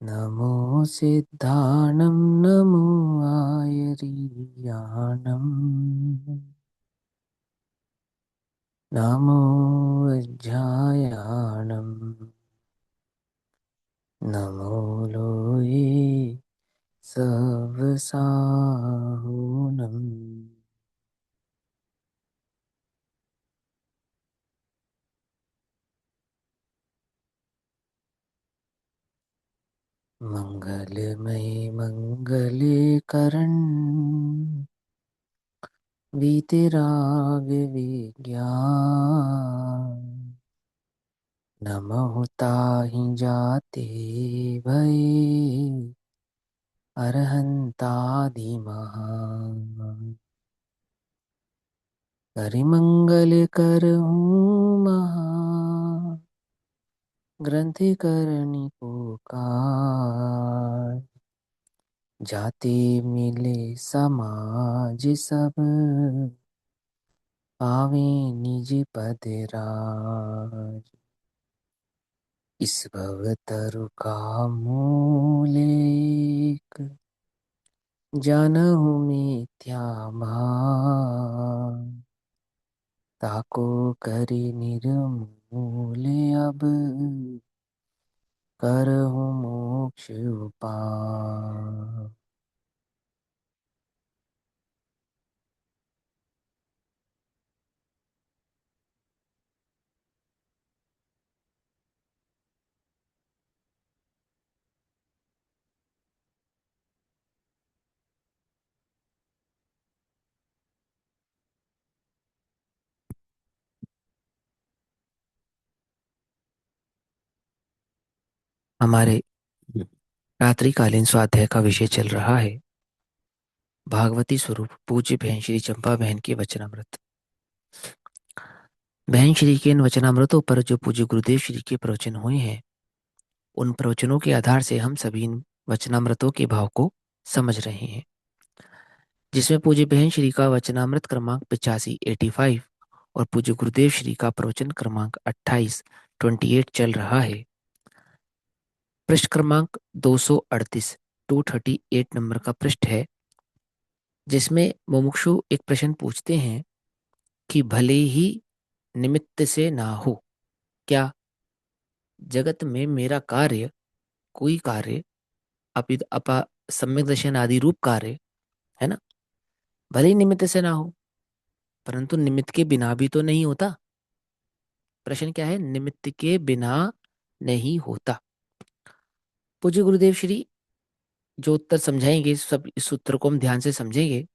नमो सिद्धाणं नमो आयर्याणं नमो वज्रायाणं नमो लोये सवसाहुनं मंगलमय मंगले करण वीतराग विज्ञान नमो ताहि जाते भये अरहंतादिमहा करिमंगल करहूँ महा ग्रंथि करनी पुकार जाते मिले समाज सब पावे निज पद राज इस भवतरु का मूलेक जानहु मिथ्या भाव ताको करि निर्मूल अब करहु मोक्ष उपाय। हमारे रात्रिकालीन स्वाध्याय का विषय चल रहा है भागवती स्वरूप पूज्य बहन श्री चंपा बहन के वचनामृत। बहन श्री के इन वचनामृतों पर जो पूज्य गुरुदेव श्री के प्रवचन हुए हैं, उन प्रवचनों के आधार से हम सभी इन वचनामृतों के भाव को समझ रहे हैं, जिसमें पूज्य बहन श्री का वचनामृत क्रमांक 85 और पूज्य गुरुदेव श्री का प्रवचन क्रमांक 28 चल रहा है। पृष्ठ क्रमांक 238 नंबर का पृष्ठ है, जिसमें मुमुक्षु एक प्रश्न पूछते हैं कि भले ही निमित्त से ना हो, क्या जगत में मेरा कार्य, कोई कार्य अपित अपा सम्यक दर्शन आदि रूप कार्य है ना, भले ही निमित्त से ना हो, परंतु निमित्त के बिना भी तो नहीं होता। प्रश्न क्या है? निमित्त के बिना नहीं होता। पूज्य गुरुदेव श्री जो उत्तर समझाएंगे, सब इस उत्तर को हम ध्यान से समझेंगे,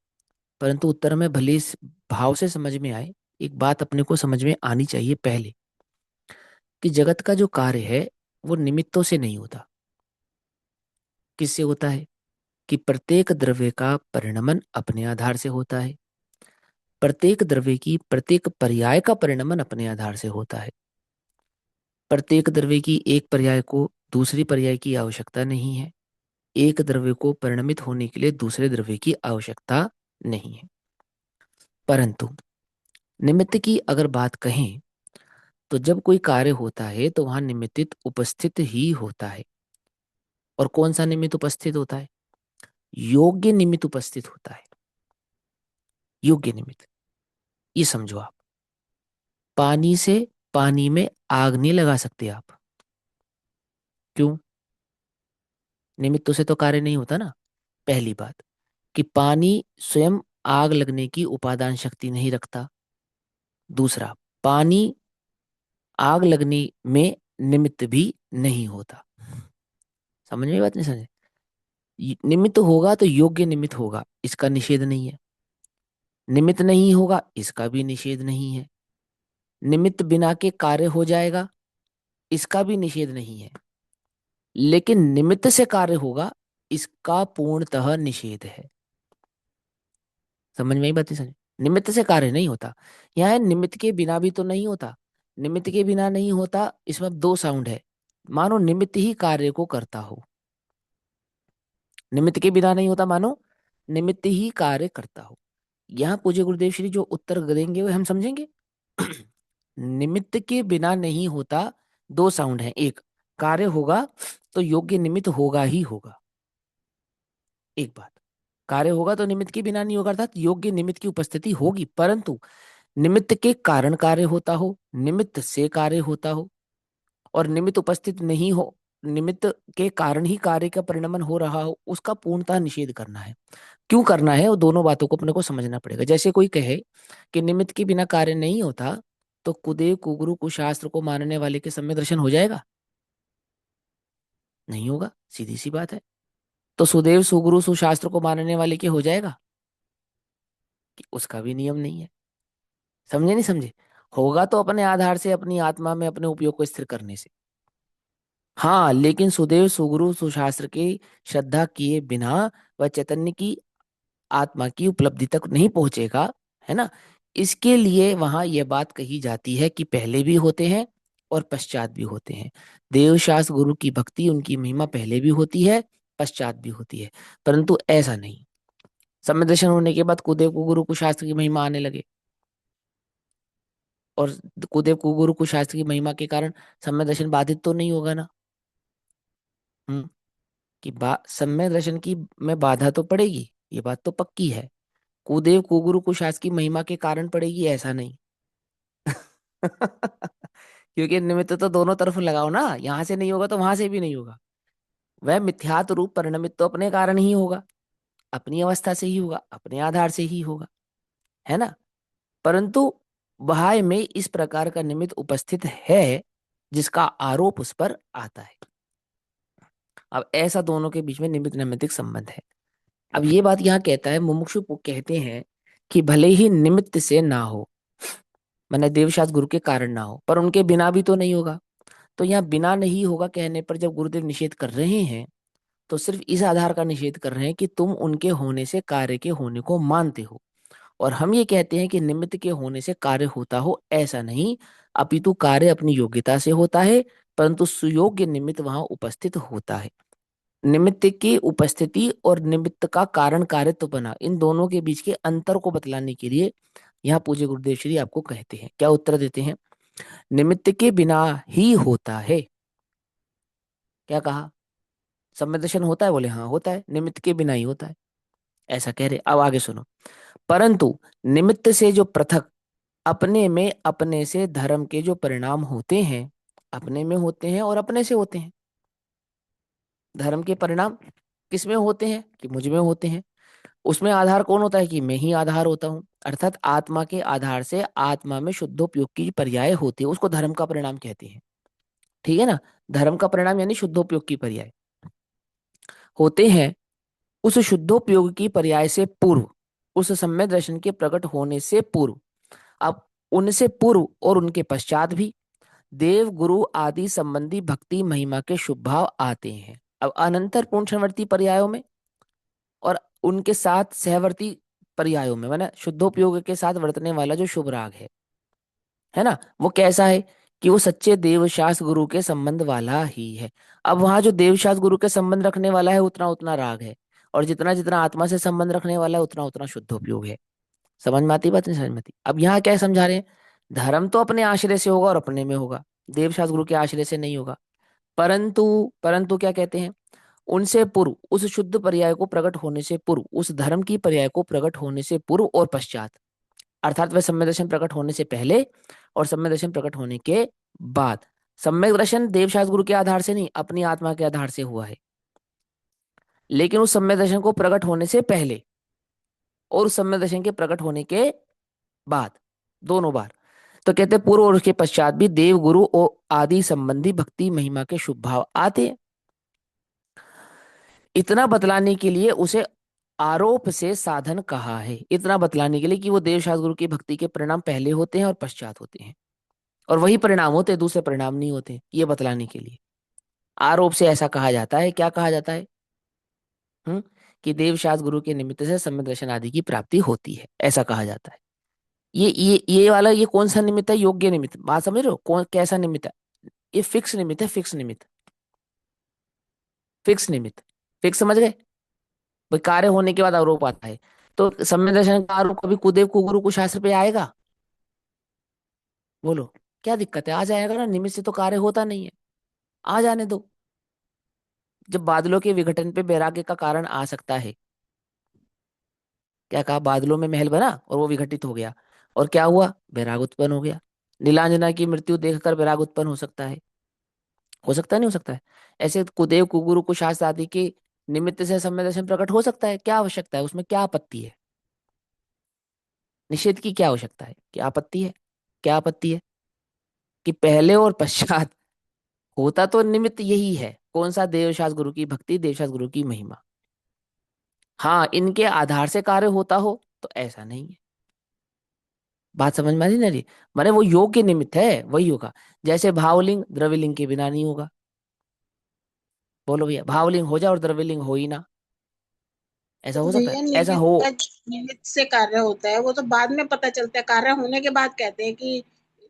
परंतु उत्तर में भले इस भाव से समझ में आए, एक बात अपने को समझ में आनी चाहिए पहले, कि जगत का जो कार्य है वो निमित्तों से नहीं होता। किससे होता है? कि प्रत्येक द्रव्य का परिणमन अपने आधार से होता है, प्रत्येक द्रव्य की प्रत्येक पर्याय का परिणमन अपने आधार से होता है। प्रत्येक द्रव्य की एक पर्याय को दूसरी पर्याय की आवश्यकता नहीं है, एक द्रव्य को परिणमित होने के लिए दूसरे द्रव्य की आवश्यकता नहीं है। परंतु निमित्त की अगर बात कहें, तो जब कोई कार्य होता है तो वहां निमित्त उपस्थित ही होता है। और कौन सा निमित्त उपस्थित होता है? योग्य निमित्त उपस्थित होता है। योग्य निमित्त, ये समझो आप। पानी से पानी में आग नहीं लगा सकते आप। क्यों? निमित्तों से तो कार्य नहीं होता ना। पहली बात कि पानी स्वयं आग लगने की उपादान शक्ति नहीं रखता। दूसरा, पानी आग लगने में निमित्त भी नहीं होता। समझ में बात नहीं? समझे? निमित्त होगा तो योग्य निमित्त होगा, इसका निषेध नहीं है। निमित्त नहीं होगा, इसका भी निषेध नहीं है। निमित्त बिना के कार्य हो जाएगा, इसका भी निषेध नहीं है। लेकिन निमित्त से कार्य होगा, इसका पूर्णतः निषेध है। समझ में आई बात? नहीं समझ? निमित्त से कार्य नहीं होता। यहाँ है निमित्त के बिना भी तो नहीं होता। निमित्त के बिना नहीं होता, इसमें अब दो साउंड है। मानो निमित्त ही कार्य को करता हो। निमित्त के बिना नहीं होता, मानो निमित्त ही कार्य करता हो। यहाँ पूज्य गुरुदेव श्री जो उत्तर देंगे वो हम समझेंगे। निमित्त के बिना नहीं होता। दो साउंड है, एक कार्य होगा तो योग्य निमित्त होगा ही होगा। एक बात, कार्य होगा तो निमित्त के बिना नहीं होगा, अर्थात योग्य निमित्त की उपस्थिति होगी, परंतु निमित्त के कारण कार्य होता हो, निमित्त से कार्य होता हो, और निमित्त उपस्थित नहीं हो, निमित्त के कारण ही कार्य का परिणमन हो रहा हो, उसका पूर्णतः निषेध करना है। क्यों करना है, वो दोनों बातों को अपने को समझना पड़ेगा। जैसे कोई कहे कि निमित्त के बिना कार्य नहीं होता, तो कुदेव कुगुरु कुशास्त्र को मानने वाले के सम्यक दर्शन हो जाएगा? नहीं होगा, सीधी सी बात है। तो सुदेव सुगुरु सुशास्त्र को मानने वाले के हो जाएगा? कि उसका भी नियम नहीं है। समझे नहीं समझे? होगा तो अपने आधार से, अपनी आत्मा में अपने उपयोग को स्थिर करने से। हाँ, लेकिन सुदेव सुगुरु सुशास्त्र की श्रद्धा किए बिना वह चैतन्य की आत्मा की उपलब्धि तक नहीं पहुंचेगा, है ना। इसके लिए वहां यह बात कही जाती है कि पहले भी होते हैं और पश्चात भी होते हैं। देवशास्त्र गुरु की भक्ति, उनकी महिमा पहले भी होती है, पश्चात भी होती है, परंतु ऐसा नहीं समय दर्शन होने के बाद कुदेव को गुरु कुशास्त्र की महिमा आने लगे, और कुदेव को गुरु कुशास्त्र की महिमा के कारण समय दर्शन बाधित तो नहीं होगा ना। हम्म। कि सम्यक दर्शन की में बाधा तो पड़ेगी, ये बात तो पक्की है। कुदेव कुगुरु कुशास्त्र की महिमा के कारण पड़ेगी, ऐसा नहीं। क्योंकि निमित्त तो दोनों तरफ लगाओ ना, यहां से नहीं होगा तो वहां से भी नहीं होगा। वह मिथ्यात्व रूप परिणमित तो अपने कारण ही होगा, अपनी अवस्था से ही होगा, अपने आधार से ही होगा, है ना। परंतु वहाय में इस प्रकार का निमित्त उपस्थित है जिसका आरोप उस पर आता है। अब ऐसा दोनों के बीच में निमित्त नैमित्तिक संबंध है। अब ये बात यहाँ कहता है, मुमुक्षु कहते हैं कि भले ही निमित्त से ना हो, मैंने देवशास्त्र गुरु के कारण ना हो, पर उनके बिना भी तो नहीं होगा। तो यहाँ बिना नहीं होगा कहने पर जब गुरुदेव निषेध कर रहे हैं, तो सिर्फ इस आधार का निषेध कर रहे हैं कि तुम उनके होने से कार्य के होने को मानते हो, और हम ये कहते हैं कि निमित्त के होने से कार्य होता हो, ऐसा नहीं। अपितु कार्य अपनी योग्यता से होता है, परंतु सुयोग्य निमित्त वहां उपस्थित होता है। निमित्त की उपस्थिति और निमित्त का कारण कार्यत्व बना, इन दोनों के बीच के अंतर को बतलाने के लिए यहाँ पूज्य गुरुदेव श्री आपको कहते हैं, क्या उत्तर देते हैं? निमित्त के बिना ही होता है। क्या कहा? सम्यक दर्शन होता है? बोले हाँ होता है, निमित्त के बिना ही होता है, ऐसा कह रहे। अब आगे सुनो। परंतु निमित्त से जो पृथक अपने में अपने से धर्म के जो परिणाम होते हैं, अपने में होते हैं और अपने से होते हैं। धर्म के परिणाम किस में होते हैं? कि मुझ में होते हैं। उसमें आधार कौन होता है? कि मैं ही आधार होता हूं, अर्थात आत्मा के आधार से आत्मा में शुद्धोपयोग की पर्याय होती है, उसको धर्म का परिणाम कहते हैं। ठीक है ना। धर्म का परिणाम यानी शुद्धोपयोग की पर्याय होते हैं। उस शुद्धोपयोग की पर्याय से पूर्व, उस सम्यक दर्शन के प्रकट होने से पूर्व, अब उनसे पूर्व और उनके पश्चात भी देव गुरु आदि संबंधी भक्ति महिमा के शुभ भाव आते हैं। अब अनंतर पुंषवर्ती पर्यायों में और उनके साथ सहवर्ती पर्यायों में, माना शुद्धोपयोग के साथ वर्तने वाला जो शुभ राग है ना, वो कैसा है? कि वो सच्चे देवशास्त्र गुरु के संबंध वाला ही है। अब वहां जो देवशास्त्र गुरु के संबंध रखने वाला है उतना उतना राग है, और जितना जितना आत्मा से संबंध रखने वाला है उतना उतना शुद्धोपयोग है। समझ में आती बात? नहीं समझ में आती? अब यहाँ क्या समझा रहे हैं? धर्म तो अपने आश्रय से होगा और अपने में होगा, देवशास्त्र गुरु के आश्रय से नहीं होगा। परंतु परंतु क्या कहते हैं? उनसे पूर्व, उस शुद्ध पर्याय को प्रकट होने से पूर्व, उस धर्म की पर्याय को प्रकट होने से पूर्व और पश्चात, अर्थात वह सम्यक दर्शन प्रकट होने से पहले और सम्यक दर्शन प्रकट होने के बाद। सम्यक दर्शन देवशास्त्र गुरु के आधार से नहीं, अपनी आत्मा के आधार से हुआ है, लेकिन उस सम्यक दर्शन को प्रकट होने से पहले और उस सम्यक दर्शन के प्रकट होने के बाद, दोनों बार। तो कहते हैं पूर्व और उसके पश्चात भी देव गुरु और आदि संबंधी भक्ति महिमा के शुभ भाव आते हैं। इतना बतलाने के लिए उसे आरोप से साधन कहा है, इतना बतलाने के लिए कि वो देवशास्त्र गुरु की भक्ति के परिणाम पहले होते हैं और पश्चात होते हैं, और वही परिणाम होते हैं, दूसरे परिणाम नहीं होते, ये बतलाने के लिए आरोप से ऐसा कहा जाता है। क्या कहा जाता है? हम्म। कि देवशास्त्र गुरु के निमित्त से सम्यक दर्शन आदि की प्राप्ति होती है, ऐसा कहा जाता है। ये वाला, ये कौन सा निमित्त है? योग्य निमित्त। बात समझ रहे हो? कौन कैसा निमित्त है? ये फिक्स निमित्त है, फिक्स निमित्त, फिक्स निमित्त। फिक्स समझ गए? भाई कार्य होने के बाद आरोप आता है, तो सम्यक दर्शन का आरोप कभी कुदेव कुगुरु कुशास्त्र पे आएगा? बोलो। क्या दिक्कत है, आ जाएगा ना, निमित्त से तो कार्य होता नहीं है, आ जाने दो। जब बादलों के विघटन पे वैराग्य का कारण आ सकता है, क्या कहा, बादलों में महल बना और वो विघटित हो गया, और क्या हुआ, वैराग उत्पन्न हो गया। नीलांजना की मृत्यु देखकर वैराग उत्पन्न हो सकता है, हो सकता है, नहीं हो सकता है? ऐसे कुदेव कुगुरु कुशास्त्र आदि के निमित्त से सम्यक दर्शन प्रकट हो सकता है, क्या आवश्यकता है उसमें, क्या आपत्ति है? निषेध की क्या आवश्यकता है, क्या आपत्ति है? क्या आपत्ति है कि पहले और पश्चात होता तो निमित्त यही है, कौन सा, देवशास्त्र गुरु की भक्ति, देवशास्त्र गुरु की महिमा। हाँ, इनके आधार से कार्य होता हो तो ऐसा नहीं है। बात समझ में आ रही ना जी? माने वो योग के निमित्त है, वही होगा। जैसे भावलिंग द्रव्यलिंग के बिना नहीं होगा। बोलो भैया, भावलिंग हो जाए और द्रव्यलिंग हो ही ना, ऐसा तो हो सकता है? भैया ऐसा निमित्त हो। का, निमित्त से कार्य होता है वो तो बाद में पता चलता है, कार्य होने के बाद कहते हैं कि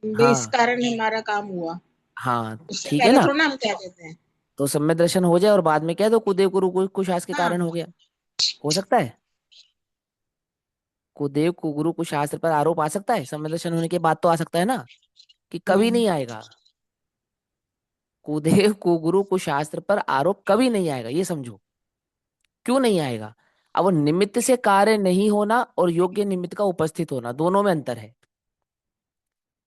भाई इस हाँ कारण हमारा काम हुआ। हाँ, उससे ठीक है पहले ना। थोड़ा ना हम कह देते हैं। तो सम्यक दर्शन हो जाए और बाद में कह दो कुदेव गुरु कुशास के हाँ कारण हो गया, हो सकता है? कुदेव कुगुरु कुशास्त्र पर आरोप आ सकता है सम्यक दर्शन होने के बाद, तो आ सकता है ना, कि कभी नहीं। नहीं आएगा। कुदेव कुगुरु कुशास्त्र पर आरोप कभी नहीं आएगा, ये समझो। क्यों नहीं आएगा? अब वो निमित्त से कार्य नहीं होना और योग्य निमित्त का उपस्थित होना, दोनों में अंतर है।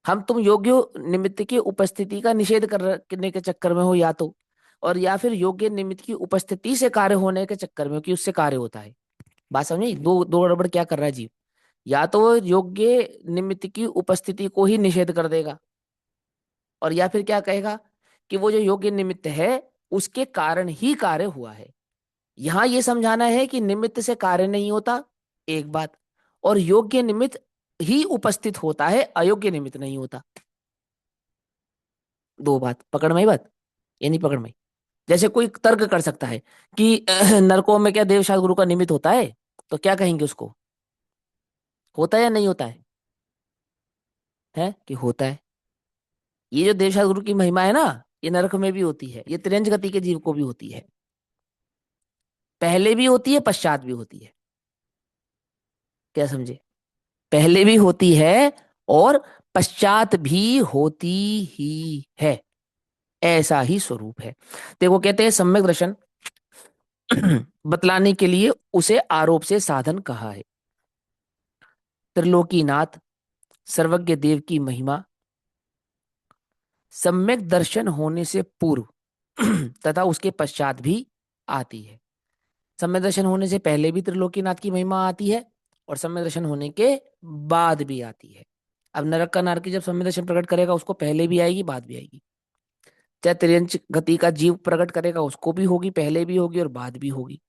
हम तुम योग्य निमित्त की उपस्थिति का निषेध करने के चक्कर में हो या तो, और या फिर योग्य निमित्त की उपस्थिति से कार्य होने के चक्कर में हो कि उससे कार्य होता है। बात समझी, दो दो गड़बड़ क्या कर रहा है जीव। या तो वो योग्य निमित्त की उपस्थिति को ही निषेध कर देगा, और या फिर क्या कहेगा कि वो जो योग्य निमित्त है उसके कारण ही कार्य हुआ है। यहां ये समझाना है कि निमित्त से कार्य नहीं होता, एक बात, और योग्य निमित्त ही उपस्थित होता है, अयोग्य निमित्त नहीं होता। दो बात पकड़ में आई बात, ये नहीं पकड़ में आई? जैसे कोई तर्क कर सकता है कि नरकों में क्या देवशास्त्र गुरु का निमित्त होता है, तो क्या कहेंगे उसको, होता है या नहीं होता है कि होता है। ये जो देवशास्त्र गुरु की महिमा है ना, ये नरक में भी होती है, ये तिरंज गति के जीव को भी होती है, पहले भी होती है पश्चात भी होती है। क्या समझे? पहले भी होती है और पश्चात भी होती ही है, ऐसा ही स्वरूप है। देखो कहते हैं सम्यक दर्शन बतलाने के लिए उसे आरोप से साधन कहा है। त्रिलोकीनाथ सर्वज्ञ देव की महिमा सम्यक दर्शन होने से पूर्व तथा उसके पश्चात भी आती है। सम्यक दर्शन होने से पहले भी त्रिलोकीनाथ की महिमा आती है, और सम्यक दर्शन होने के बाद भी आती है। अब नरक का नारकी जब सम्यक दर्शन प्रकट करेगा उसको पहले भी आएगी बाद भी आएगी। चाहे त्रियंच गति का जीव प्रकट करेगा उसको भी होगी, पहले भी होगी और बाद भी होगी।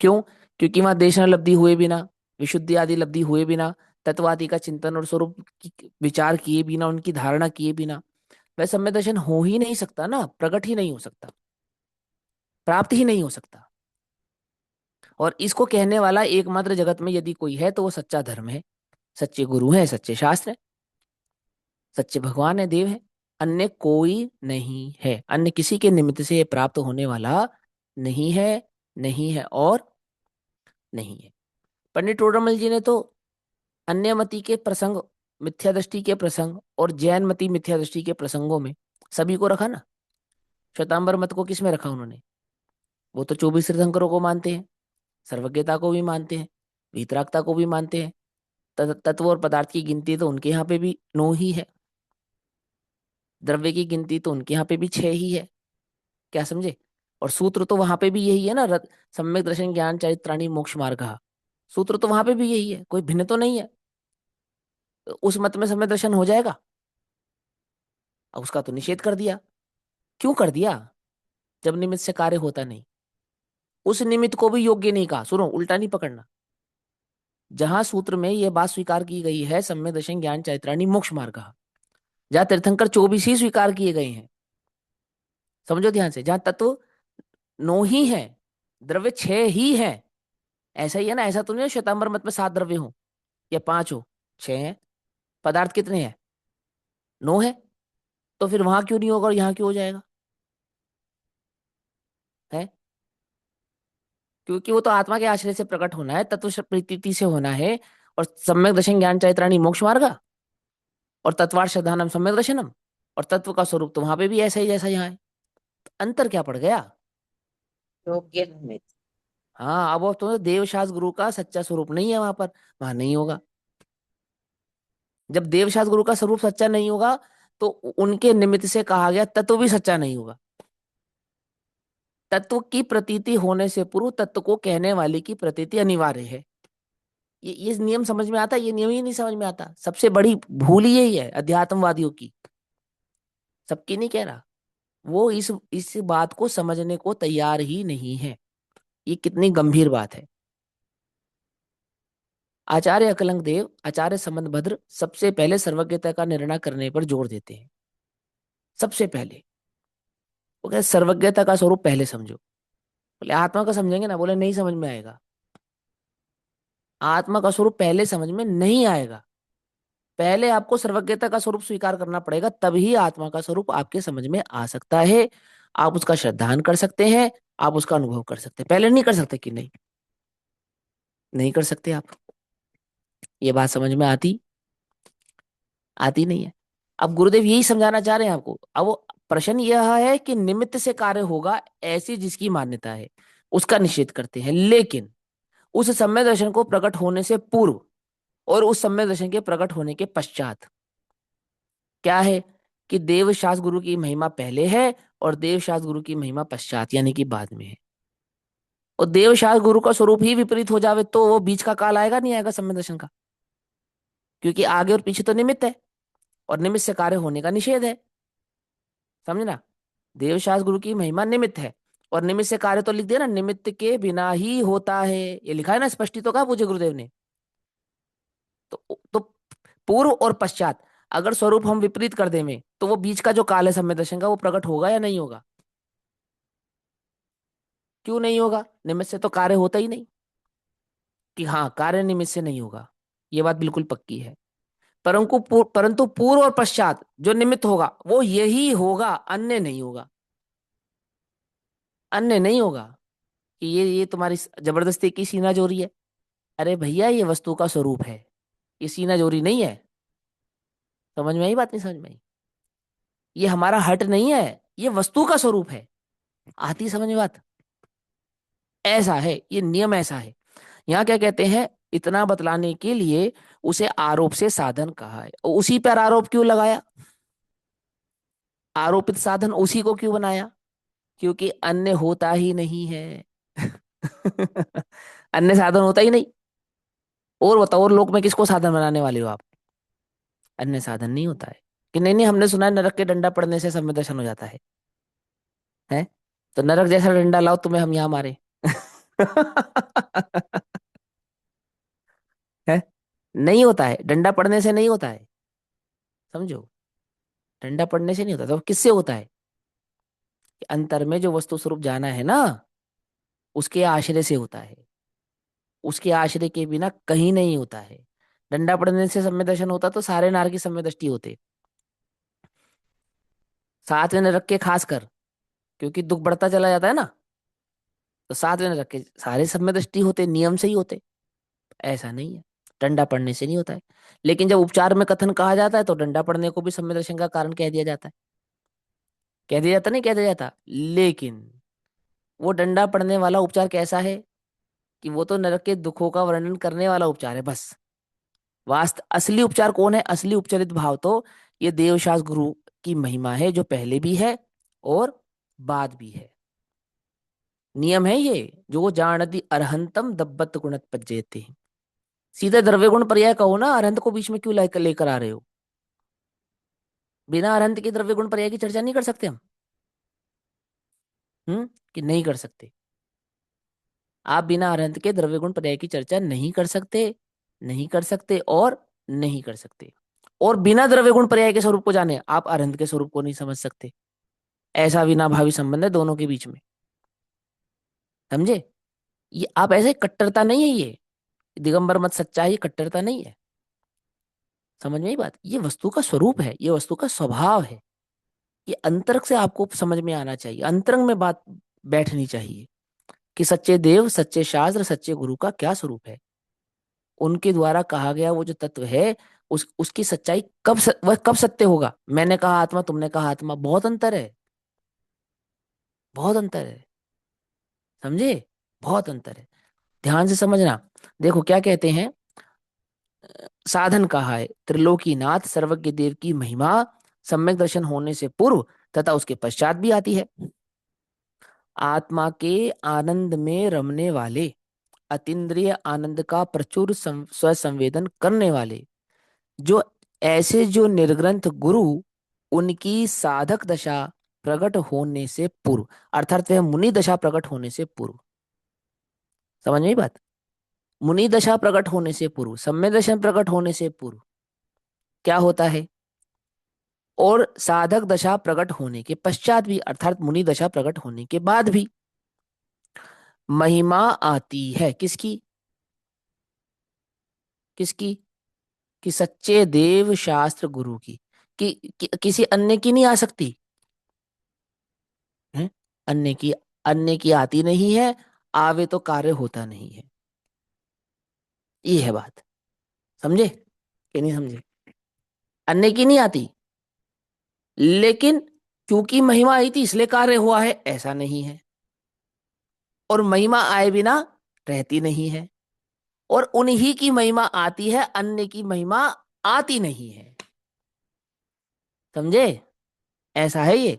क्यों? क्योंकि वहां देशना लब्धि हुए बिना, विशुद्धि आदि लब्धि हुए बिना, तत्वादि का चिंतन और स्वरूप की विचार किए बिना, उनकी धारणा किए बिना वह सम्यक दर्शन हो ही नहीं सकता ना, प्रकट ही नहीं हो सकता, प्राप्त ही नहीं हो सकता। और इसको कहने वाला एकमात्र जगत में यदि कोई है तो वो सच्चा धर्म है, सच्चे गुरु हैं, सच्चे शास्त्र हैं, सच्चे भगवान है, देव है। अन्य कोई नहीं है, अन्य किसी के निमित्त से ये प्राप्त होने वाला नहीं है, नहीं है और नहीं है। पंडित टोडरमल जी ने तो अन्य मति के प्रसंग, मिथ्या दृष्टि के प्रसंग और जैन मति मिथ्या दृष्टि के प्रसंगों में सभी को रखा ना। श्वेतांबर मत को किस में रखा उन्होंने? वो तो 24 तीर्थंकरों को मानते हैं, सर्वज्ञता को भी मानते हैं, वीतरागता को भी मानते हैं। तत्व और पदार्थ की गिनती तो उनके यहाँ पे भी 9 ही है, द्रव्य की गिनती तो उनके यहाँ पे भी 6 ही है। क्या समझे? और सूत्र तो वहां पे भी यही है ना, सम्यक दर्शन ज्ञान चरित्राणी मोक्ष मार्ग। सूत्र तो वहां पे भी यही है, कोई भिन्न तो नहीं है। तो उस मत में सम्यक दर्शन हो जाएगा, अब उसका तो निषेध कर दिया। क्यों कर दिया? जब निमित्त से कार्य होता नहीं, उस निमित्त को भी योग्य नहीं कहा। सुनो, उल्टा नहीं पकड़ना। जहां सूत्र में यह बात स्वीकार की गई है सम्यक दर्शन ज्ञान चैत्राणी मोक्ष मार्ग, जहां तीर्थंकर 24 ही स्वीकार किए गए हैं, समझो ध्यान से, जहां तत्व 9 ही है, द्रव्य 6 ही है। ऐसा ही है ना, ऐसा तो नहीं है श्वेतांबर मत में 7 द्रव्य हो या 5 हो, 6 है। पदार्थ कितने हैं? 9 है। तो फिर वहां क्यों नहीं होगा और यहाँ क्यों हो जाएगा? है, क्योंकि वो तो आत्मा के आश्रय से प्रकट होना है, तत्व प्रतीति से होना है। और सम्यक दर्शन ज्ञान चैत्राणी मोक्ष मार्ग और तत्वार श्रद्धानम सम्यक दर्शनम, और तत्व का स्वरूप तो वहां पे भी ऐसा ही जैसा यहाँ है। तो अंतर क्या पड़ गया? योग्य निमित्त। हाँ, अब वो तो देवशास्त्र गुरु का सच्चा स्वरूप नहीं है वहां पर, वहां नहीं होगा। जब देवशास्त्र गुरु का स्वरूप सच्चा नहीं होगा, तो उनके निमित्त से कहा गया तत्व भी सच्चा नहीं होगा। तत्व की प्रतीति होने से पूर्व तत्व को कहने वाले की प्रतीति अनिवार्य है। ये नियम समझ में आता है? ये नियम ही नहीं समझ में आता। सबसे बड़ी भूल ही यही है अध्यात्मवादियों की, सबकी नहीं कह रहा। वो इस बात को समझने को तैयार ही नहीं है। ये कितनी गंभीर बात है। आचार्य अकलंक देव, आचार्य संबंधभद्र सबसे पहले सर्वज्ञता का निर्णय करने पर जोर देते हैं। सबसे पहले वो कहते सर्वज्ञता का स्वरूप पहले समझो। बोले आत्मा का समझेंगे ना? बोले नहीं समझ में आएगा। आत्मा का स्वरूप पहले समझ में नहीं आएगा। पहले आपको सर्वज्ञता का स्वरूप स्वीकार करना पड़ेगा, तभी आत्मा का स्वरूप आपके समझ में आ सकता है। आप उसका श्रद्धान कर सकते हैं, आप उसका अनुभव कर सकते हैं। पहले नहीं कर सकते कि नहीं? नहीं कर सकते आप। ये बात समझ में आती आती नहीं है। अब गुरुदेव यही समझाना चाह रहे हैं आपको। अब वो प्रश्न यह है कि निमित्त से कार्य होगा, ऐसी जिसकी मान्यता है उसका निषेध करते हैं। लेकिन उस सम्यक दर्शन को प्रकट होने से पूर्व और उस सम्यक दर्शन के प्रकट होने के पश्चात क्या है कि देव शास्त्र गुरु की महिमा पहले है और देव शास्त्र गुरु की महिमा पश्चात यानी कि बाद में है। और देव शास्त्र गुरु का स्वरूप ही विपरीत हो जावे तो वो बीच का काल आएगा नहीं आएगा सम्यक दर्शन का? क्योंकि आगे और पीछे तो निमित्त है, और निमित्त से कार्य होने का निषेध है। समझना? देव शास्त्र गुरु की महिमा निमित्त है, और निमित्त से कार्य तो लिख दिया ना, निमित्त के बिना ही होता है। ये लिखा है ना स्पष्टी, तो कहा पूज्य गुरुदेव ने। तो पूर्व और पश्चात अगर स्वरूप हम विपरीत कर दें तो वो बीच का जो काल है सम्यक दर्शन का, वो प्रकट होगा या नहीं होगा? क्यों नहीं होगा? निमित्त से तो कार्य होता ही नहीं। कि हाँ, कार्य निमित्त से नहीं होगा, ये बात बिल्कुल पक्की है। परंतु पूर्व और पश्चात जो निमित्त होगा वो यही होगा, अन्य नहीं होगा। अन्य नहीं होगा कि ये तुम्हारी जबरदस्ती की सीना जोरी है। अरे भैया, ये वस्तु का स्वरूप है, ये सीना जोरी नहीं है। समझ में आई बात? नहीं समझ में आई? ये हमारा हट नहीं है, ये वस्तु का स्वरूप है। आती समझ में बात? ऐसा है, ये नियम ऐसा है। यहाँ क्या कहते हैं, इतना बतलाने के लिए उसे आरोप से साधन कहा है। और उसी पर आरोप क्यों लगाया? आरोपित साधन उसी को क्यों बनाया? क्योंकि अन्य होता ही नहीं है। अन्य साधन होता ही नहीं। और बताओ, और लोक में किसको साधन बनाने वाले हो आप? अन्य साधन नहीं होता है। कि नहीं नहीं, हमने सुना है नरक के डंडा पड़ने से समय दर्शन हो जाता है? तो नरक जैसा डंडा लाओ, तुम्हें हम यहाँ मारे। है? नहीं होता है, डंडा पड़ने से नहीं होता है। समझो, डंडा पड़ने से नहीं होता, तो किससे होता है? कि अंतर में जो वस्तु स्वरूप जाना है ना, उसके आश्रय से होता है। उसके आश्रय के बिना कहीं नहीं होता है। डंडा पड़ने से सम्य दर्शन होता तो सारे नार की सम्य दृष्टि होते, साथ में न रख के, खासकर क्योंकि दुख बढ़ता चला जाता है ना, तो साथ में न रख के सारे सम्य दृष्टि होते, नियम से ही होते। ऐसा नहीं है, डंडा पड़ने से नहीं होता है। लेकिन जब उपचार में कथन कहा जाता है तो डंडा पड़ने को भी सम्य दर्शन का कारण कह दिया जाता है। कह दिया जाता, नहीं कह दिया जाता। लेकिन वो डंडा पड़ने वाला उपचार कैसा है? कि वो तो नरक के दुखों का वर्णन करने वाला उपचार है बस। वास्त असली उपचार कौन है? असली उपचरित भाव तो ये देवशास गुरु की महिमा है, जो पहले भी है और बाद भी है। नियम है ये, जो जानती अरहंतम दब्बत गुणत पज्जेते। सीधे द्रव्य गुण पर्याय कहो ना, अरहंत को बीच में क्यों लेकर आ रहे हो? बिना अरहंत के द्रव्य गुण पर्याय की चर्चा नहीं कर सकते हम? कि नहीं कर सकते? आप बिना अरहंत के द्रव्य गुण पर्याय की चर्चा नहीं कर सकते, नहीं कर सकते और नहीं कर सकते। और बिना द्रव्य गुण पर्याय के स्वरूप को जाने आप अरहंत के स्वरूप को नहीं समझ सकते। ऐसा विनाभावी संबंध है दोनों के बीच में। समझे? ये आप ऐसे, कट्टरता नहीं है ये। दिगंबर मत सच्चा है, ये कट्टरता नहीं है। समझ में ही बात? ये वस्तु का स्वरूप है, ये वस्तु का स्वभाव है। ये अंतरंग से आपको समझ में आना चाहिए, अंतरंग में बात बैठनी चाहिए कि सच्चे देव, सच्चे शास्त्र, सच्चे गुरु का क्या स्वरूप है। उनके द्वारा कहा गया वो जो तत्व है, उसकी सच्चाई वह कब सत्य होगा? मैंने कहा आत्मा, तुमने कहा आत्मा, बहुत अंतर है, बहुत अंतर है। समझे? बहुत अंतर है। ध्यान से समझना। देखो क्या कहते हैं, साधन कहा है, त्रिलोकीनाथ सर्वज्ञ देव की महिमा सम्यक दर्शन होने से पूर्व तथा उसके पश्चात भी आती है। आत्मा के आनंद में रमने वाले, अतीन्द्रिय आनंद का प्रचुर स्वसंवेदन करने वाले, जो ऐसे जो निर्ग्रंथ गुरु, उनकी साधक दशा प्रकट होने से पूर्व, अर्थात वह मुनि दशा प्रकट होने से पूर्व, समझ में आई बात? मुनि दशा प्रकट होने से पूर्व, सम्यक दर्शन प्रकट होने से पूर्व क्या होता है, और साधक दशा प्रकट होने के पश्चात भी, अर्थात मुनि दशा प्रकट होने के बाद भी महिमा आती है। किसकी? किसकी? कि सच्चे देव शास्त्र गुरु की। किसी अन्य की नहीं आ सकती है? अन्य की, अन्य की आती नहीं है। आवे तो कार्य होता नहीं है। ये है बात। समझे कि नहीं समझे? अन्य की नहीं आती, लेकिन क्योंकि महिमा आई थी इसलिए कार्य हुआ है, ऐसा नहीं है। और महिमा आए बिना रहती नहीं है। और उन्हीं की महिमा आती है, अन्य की महिमा आती नहीं है। समझे? ऐसा है ये।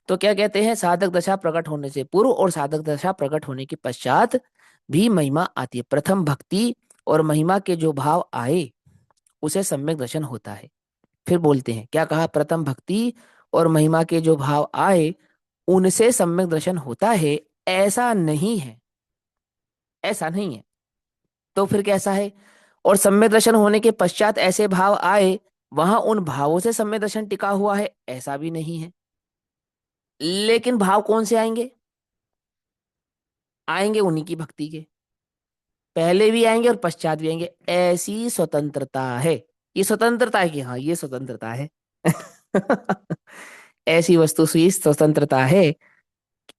तो क्या कहते हैं, साधक दशा प्रकट होने से पूर्व और साधक दशा प्रकट होने के पश्चात भी महिमा आती है। प्रथम भक्ति और महिमा के जो भाव आए, उसे सम्यक दर्शन होता है। फिर बोलते हैं, क्या कहा, प्रथम भक्ति और महिमा के जो भाव आए, उनसे सम्यक दर्शन होता है। ऐसा नहीं है, ऐसा नहीं है। तो फिर कैसा है? और सम्यक दर्शन होने के पश्चात ऐसे भाव आए, वहां उन भावों से सम्यक दर्शन टिका हुआ है, ऐसा भी नहीं है। लेकिन भाव कौन से आएंगे? आएंगे उन्हीं की भक्ति के, पहले भी आएंगे और पश्चात भी आएंगे। ऐसी स्वतंत्रता है। ये स्वतंत्रता है कि हाँ, ये स्वतंत्रता है। ऐसी वस्तु से स्वतंत्रता है।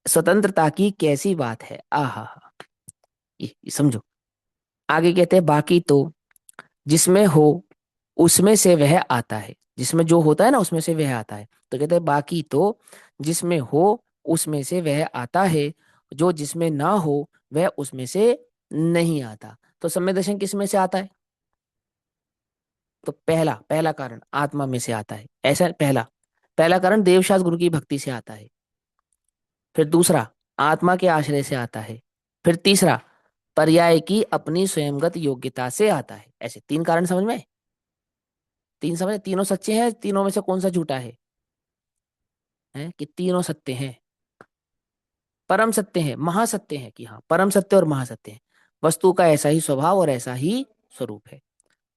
स्वतंत्रता की कैसी बात है, आहा। ये समझो। आगे कहते हैं, बाकी तो जिसमें हो उसमें से वह आता है। जिसमें जो होता है ना, उसमें से वह आता है। तो कहते हैं, बाकी तो जिसमें हो उसमें से वह आता है, जो जिसमें ना हो वह उसमें से नहीं आता। तो सम्यक दर्शन किस में से आता है? तो पहला पहला कारण आत्मा में से आता है, ऐसा पहला। पहला कारण देवशास्त्र गुरु की भक्ति से आता है। फिर दूसरा, आत्मा के आश्रय से आता है। फिर तीसरा, पर्याय की अपनी स्वयंगत योग्यता से आता है। ऐसे तीन कारण समझ में आए? तीन समझ, तीनों सच्चे हैं, तीनों में से कौन सा झूठा है कि तीनों सत्य हैं? परम सत्य है, महासत्य है, कि हाँ परम सत्य और महासत्य है। वस्तु का ऐसा ही स्वभाव और ऐसा ही स्वरूप है।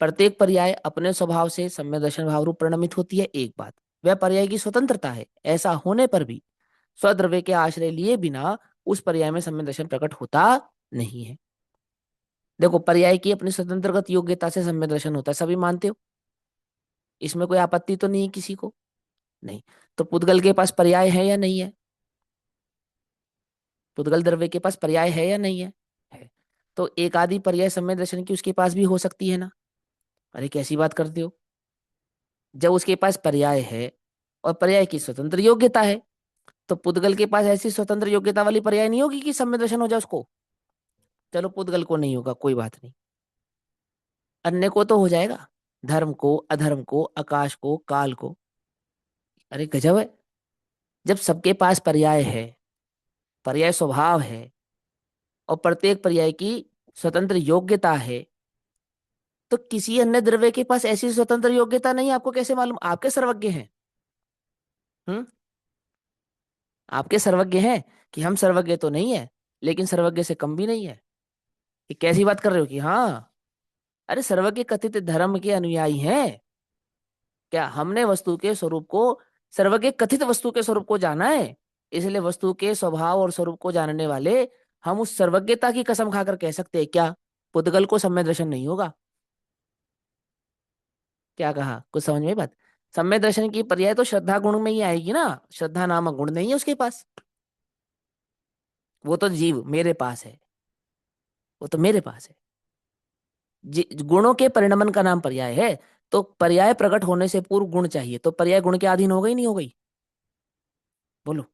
प्रत्येक पर्याय अपने स्वभाव से सम्यक दर्शन भाव रूप परिणमित होती है, एक बात। वह पर्याय की स्वतंत्रता है, ऐसा होने पर भी स्वद्रव्य के आश्रय लिए बिना उस पर्याय में सम्यक दर्शन प्रकट होता नहीं है। देखो, पर्याय की अपनी स्वतंत्रगत योग्यता से सम्यक दर्शन होता है, सभी मानते हो? इसमें कोई आपत्ति तो नहीं है किसी को? नहीं। तो पुद्गल के पास पर्याय है या नहीं है? पुद्गल द्रव्य के पास पर्याय है या नहीं है? है। तो एक आदि पर्याय सम्यक दर्शन की उसके पास भी हो सकती है ना? अरे कैसी बात करते हो? जब उसके पास पर्याय है और पर्याय की स्वतंत्र योग्यता है, तो पुद्गल के पास ऐसी स्वतंत्र योग्यता वाली पर्याय नहीं होगी कि सम्यक दर्शन हो जाए उसको। चलो पुद्गल को नहीं होगा, कोई बात नहीं, अन्य को तो हो जाएगा। धर्म को, अधर्म को, आकाश को, काल को। अरे गजब है। जब सबके पास पर्याय है, पर्याय स्वभाव है, और प्रत्येक पर्याय की स्वतंत्र योग्यता है, तो किसी अन्य द्रव्य के पास ऐसी स्वतंत्र योग्यता नहीं है, आपको कैसे मालूम? आपके सर्वज्ञ हैं। हम्म। आपके सर्वज्ञ हैं कि हम सर्वज्ञ तो नहीं है, लेकिन सर्वज्ञ से कम भी नहीं है। ये कैसी बात कर रहे हो कि हाँ? अरे सर्वज्ञ कथित धर्म के अनुयायी हैं। क्या हमने वस्तु के स्वरूप को, सर्वज्ञ कथित वस्तु के स्वरूप को जाना है, इसलिए वस्तु के स्वभाव और स्वरूप को जानने वाले हम उस सर्वज्ञता की कसम खाकर कह सकते हैं क्या, पुद्गल को सम्यक दर्शन नहीं होगा? क्या कहा, कुछ समझ में आई बात? सम्यक दर्शन की पर्याय तो श्रद्धा गुण में ही आएगी ना। श्रद्धा नामक गुण नहीं है उसके पास। वो तो जीव मेरे पास है, वो तो मेरे पास है। गुणों के परिणमन का नाम पर्याय है। तो पर्याय प्रकट होने से पूर्व गुण चाहिए, तो पर्याय गुण के अधीन हो गई नहीं हो गई? बोलो।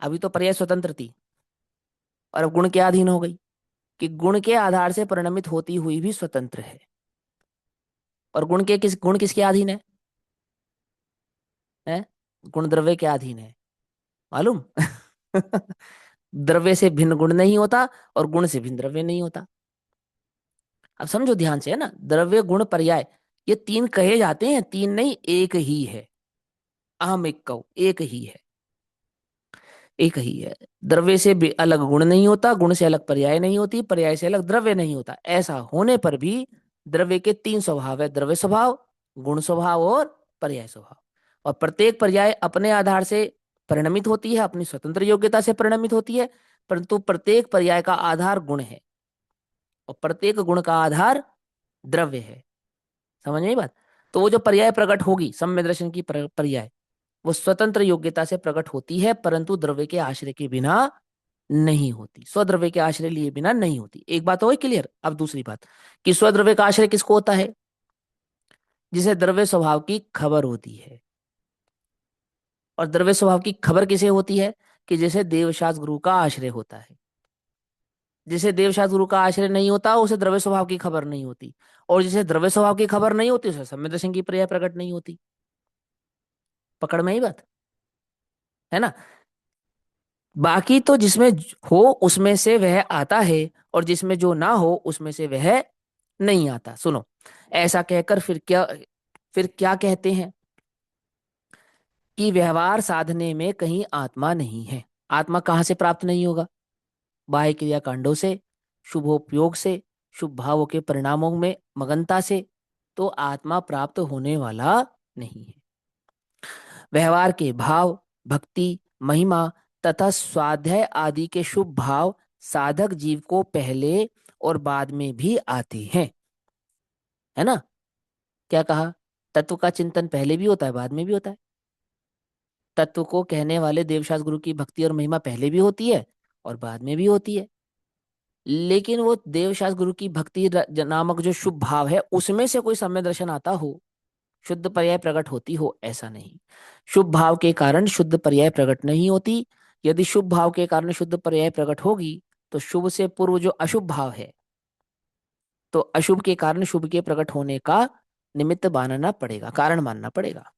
अभी तो पर्याय स्वतंत्र थी, और अब गुण के अधीन हो गई, कि गुण के आधार से परिणमित होती हुई भी स्वतंत्र है। और गुण किसके अधीन है? गुण द्रव्य के अधीन है, मालूम? द्रव्य से भिन्न गुण नहीं होता, और गुण से भिन्न द्रव्य नहीं होता। अब समझो ध्यान से, है ना, द्रव्य गुण पर्याय, ये तीन कहे जाते हैं, तीन नहीं, एक ही है। अहम एक कहो, एक ही है, एक ही है। द्रव्य से अलग गुण नहीं होता, गुण से अलग पर्याय नहीं होती, पर्याय से अलग द्रव्य नहीं होता। ऐसा होने पर भी द्रव्य के तीन स्वभाव है: द्रव्य स्वभाव, गुण स्वभाव और पर्याय स्वभाव। और प्रत्येक पर्याय अपने आधार से परिणमित होती है, अपनी स्वतंत्र योग्यता से परिणमित होती है, परंतु प्रत्येक पर्याय का आधार गुण है, और प्रत्येक गुण का आधार द्रव्य है। समझ में आई बात? तो वो जो पर्याय प्रकट होगी सम्य दर्शन की पर्याय, वो स्वतंत्र योग्यता से प्रकट होती है, परंतु द्रव्य के आश्रय के बिना नहीं होती, स्वद्रव्य के आश्रय लिए बिना नहीं होती। एक बात हो गई क्लियर। अब दूसरी बात, कि स्वद्रव्य का आश्रय किसको होता है? जिसे द्रव्य स्वभाव की खबर होती है। और द्रव्य स्वभाव की खबर किसे होती है? कि जैसे देवशास्त्र गुरु का आश्रय होता है। जिसे देवशास्त्र गुरु का आश्रय नहीं होता, उसे द्रव्य स्वभाव की खबर नहीं होती। और जिसे द्रव्य स्वभाव की खबर नहीं होती, उसे सम्य दर्शन की पर्याय प्रकट नहीं होती। पकड़ में ही बात, है ना? बाकी तो जिसमें हो उसमें से वह आता है, और जिसमें जो ना हो उसमें से वह नहीं आता। सुनो, ऐसा कहकर फिर क्या कहते हैं? कि व्यवहार साधने में कहीं आत्मा नहीं है। आत्मा कहाँ से प्राप्त नहीं होगा? बाह्य क्रिया कांडों से, शुभोपयोग से, शुभ भावों के परिणामों में मगनता से। तो आत्मा प्राप्त होने वाला नहीं है। व्यवहार के भाव, भक्ति, महिमा तथा स्वाध्याय आदि के शुभ भाव साधक जीव को पहले और बाद में भी आते हैं, है ना? क्या कहा? तत्व का चिंतन पहले भी होता है, बाद में भी होता है। तत्व को कहने वाले देवशास्त्र गुरु की भक्ति और महिमा पहले भी होती है, और बाद में भी होती है। लेकिन वो देवशास्त्र गुरु की भक्ति नामक जो शुभ भाव है, उसमें से कोई सम्य दर्शन आता हो, शुद्ध पर्याय प्रकट होती हो, ऐसा नहीं। शुभ भाव के कारण शुद्ध पर्याय प्रकट नहीं होती। यदि शुभ भाव के कारण शुद्ध पर्याय प्रकट होगी, तो शुभ से पूर्व जो अशुभ भाव है, तो अशुभ के कारण शुभ के प्रकट होने का निमित्त मानना पड़ेगा, कारण मानना पड़ेगा।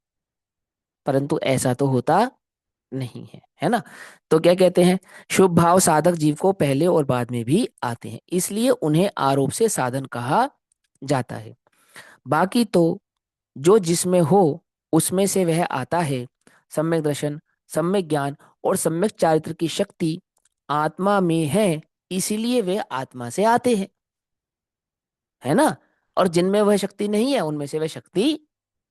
परंतु ऐसा तो होता नहीं है ना? तो क्या कहते हैं? शुभ भाव साधक जीव को पहले और बाद में भी आते हैं, इसलिए उन्हें आरोप से साधन कहा जाता है। बाकी तो जो जिसमें हो उसमें से वह आता है। सम्यक दर्शन, सम्यक ज्ञान और सम्यक चारित्र की शक्ति आत्मा में है, इसीलिए वे आत्मा से आते हैं, है ना? और जिनमें वह शक्ति नहीं है, उनमें से वह शक्ति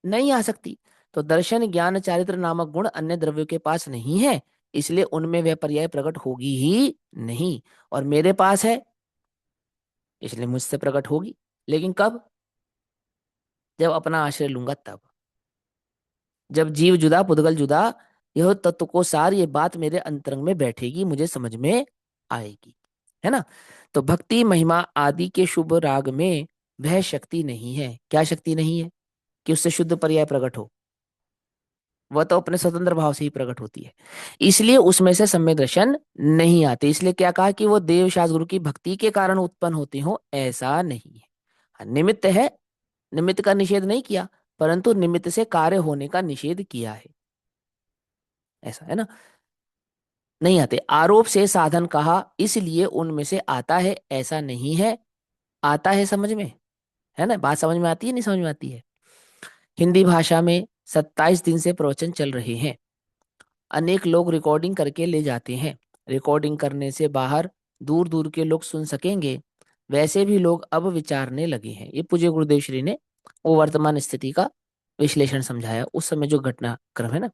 नहीं आ सकती। तो दर्शन, ज्ञान, चारित्र नामक गुण अन्य द्रव्यों के पास नहीं है, इसलिए उनमें वह पर्याय प्रकट होगी ही नहीं। और मेरे पास है, इसलिए मुझसे प्रकट होगी। लेकिन कब? जब अपना आश्रय लूंगा तब। जब जीव जुदा पुद्गल जुदा, यह तत्व को सार, ये बात मेरे अंतरंग में बैठेगी, मुझे समझ में आएगी, है ना? तो भक्ति, महिमा आदि के शुभ राग में वह शक्ति नहीं है। क्या शक्ति नहीं है? कि उससे शुद्ध पर्याय प्रकट हो। वह तो अपने स्वतंत्र भाव से ही प्रकट होती है, इसलिए उसमें से सम्यक दर्शन नहीं आते। इसलिए क्या कहा? कि वो देव शास्त्र गुरु की भक्ति के कारण उत्पन्न होते हो, ऐसा नहीं है। हाँ, निमित्त है, निमित्त का निषेध नहीं किया, परंतु निमित्त से कार्य होने का निषेध किया है, ऐसा है ना? नहीं आते। आरोप से साधन कहा, इसलिए उनमें से आता है, ऐसा नहीं है। आता है, समझ में, है ना? बात समझ में आती है, नहीं समझ में आती है? हिंदी भाषा में 27 दिन से प्रवचन चल रहे हैं। अनेक लोग रिकॉर्डिंग करके ले जाते हैं। रिकॉर्डिंग करने से बाहर दूर दूर के लोग सुन सकेंगे। वैसे भी लोग अब विचारने लगे हैं। ये पूज्य गुरुदेव श्री ने वो वर्तमान स्थिति का विश्लेषण समझाया, उस समय जो घटनाक्रम है ना।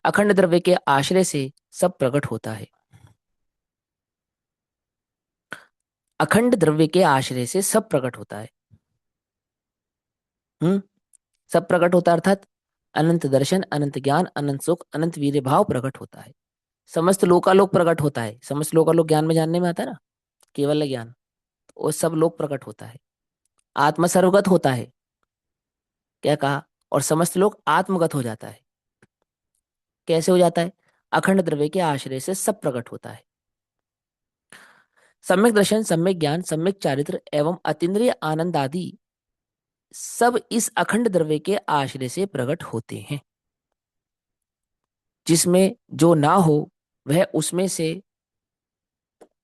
अखंड द्रव्य के आश्रय से सब प्रकट होता है। अखंड द्रव्य के आश्रय से सब प्रकट होता है। हम्म। सब प्रकट होता है, अर्थात अनंत दर्शन, अनंत ज्ञान, अनंत सुख, अनंत वीर्य भाव प्रकट होता है। समस्त लोकालोक प्रकट होता है। समस्त लोकालोक ज्ञान में जानने में आता है ना, केवल ज्ञान, वो सब लोक प्रकट होता है। आत्मा सर्वगत होता है। क्या कहा? और समस्त लोक आत्मगत हो जाता है। कैसे हो जाता है? अखंड द्रव्य के आश्रय से सब प्रकट होता है। सम्यक दर्शन, सम्यक ज्ञान, सम्यक चारित्र एवं अतीन्द्रिय आनंद आदि सब इस अखंड द्रव्य के आश्रय से प्रकट होते हैं। जिसमें जो ना हो वह उसमें से,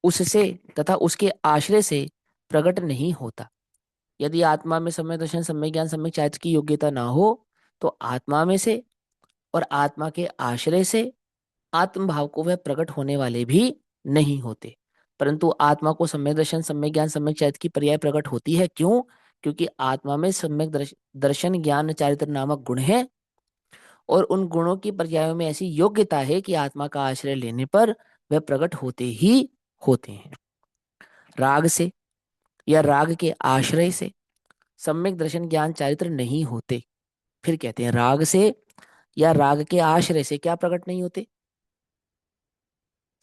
उससे तथा उसके आश्रय से प्रकट नहीं होता। यदि आत्मा में सम्यक दर्शन, सम्यक ज्ञान, सम्यक चारित्र की योग्यता ना हो तो आत्मा में से और आत्मा के आश्रय से आत्म भाव को वह प्रकट होने वाले भी नहीं होते। परंतु आत्मा को सम्यक दर्शन, सम्यक ज्ञान, सम्यक चारित्र की पर्याय प्रकट होती है। क्यों? क्योंकि आत्मा में सम्यक दर्शन, ज्ञान, चारित्र नामक गुण है, और उन गुणों की पर्यायों में ऐसी योग्यता है कि आत्मा का आश्रय लेने पर वह प्रकट होते ही होते हैं। राग से या राग के आश्रय से सम्यक दर्शन, ज्ञान, चारित्र नहीं होते। फिर कहते हैं राग से या राग के आश्रय से क्या प्रकट नहीं होते?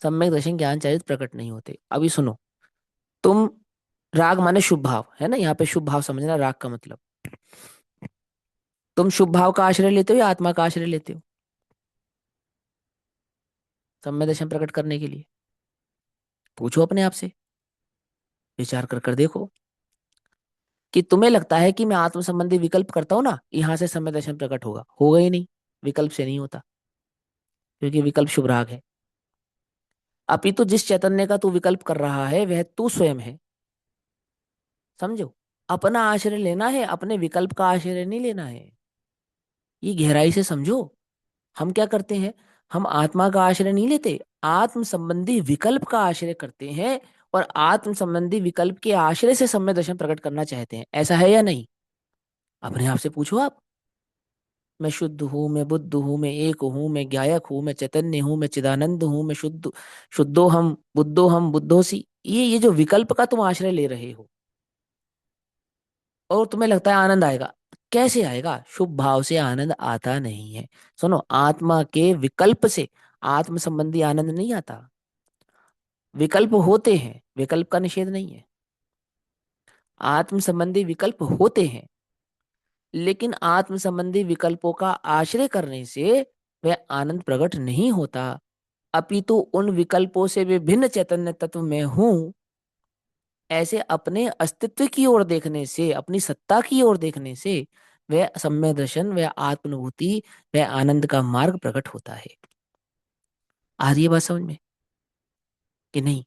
सम्यक दर्शन, ज्ञान, चारित्र प्रकट नहीं होते। अभी सुनो, तुम, राग माने शुभ भाव है ना, यहाँ पे शुभ भाव समझना राग का मतलब। तुम शुभ भाव का आश्रय लेते हो या आत्मा का आश्रय लेते हो सम्यक दर्शन प्रकट करने के लिए? पूछो अपने आप से, विचार कर कर देखो कि तुम्हें लगता है कि मैं आत्म संबंधी विकल्प करता हूं ना, यहां से सम्यक दर्शन प्रकट होगा। होगा ही नहीं, विकल्प से नहीं होता, क्योंकि विकल्प शुभ राग है। अपितु जिस चैतन्य का तू विकल्प कर रहा है वह तू स्वयं है। समझो, अपना आश्रय लेना है, अपने विकल्प का आश्रय नहीं लेना है। ये गहराई से समझो। हम क्या करते हैं? हम आत्मा का आश्रय नहीं लेते, आत्म संबंधी विकल्प का आश्रय करते हैं, और आत्म संबंधी विकल्प के आश्रय से सम्यक दर्शन प्रकट करना चाहते हैं। ऐसा है या नहीं? अपने आप से पूछो आप। मैं शुद्ध हूँ, मैं बुद्ध हूँ, मैं एक हूँ, मैं ज्ञायक हूँ, मैं चैतन्य हूँ, मैं चिदानंद हूँ, मैं शुद्ध, शुद्धो हम बुद्धो हम बुद्धोसी, ये जो विकल्प का तुम आश्रय ले रहे हो, और तुम्हें लगता है आनंद आएगा। कैसे आएगा? शुभ भाव से आनंद आता नहीं है। सुनो, आत्मा के विकल्प से आत्म संबंधी आनंद नहीं आता। विकल्प होते हैं, विकल्प का निषेध नहीं है, आत्म संबंधी विकल्प होते हैं, लेकिन आत्म संबंधी विकल्पों का आश्रय करने से वह आनंद प्रकट नहीं होता। अपितु उन विकल्पों से विभिन्न चैतन्य तत्व में हूं, ऐसे अपने अस्तित्व की ओर देखने से, अपनी सत्ता की ओर देखने से वह सम्यक दर्शन, वह आत्मानुभूति, वह आनंद का मार्ग प्रकट होता है। आ रही है बात समझ में कि नहीं?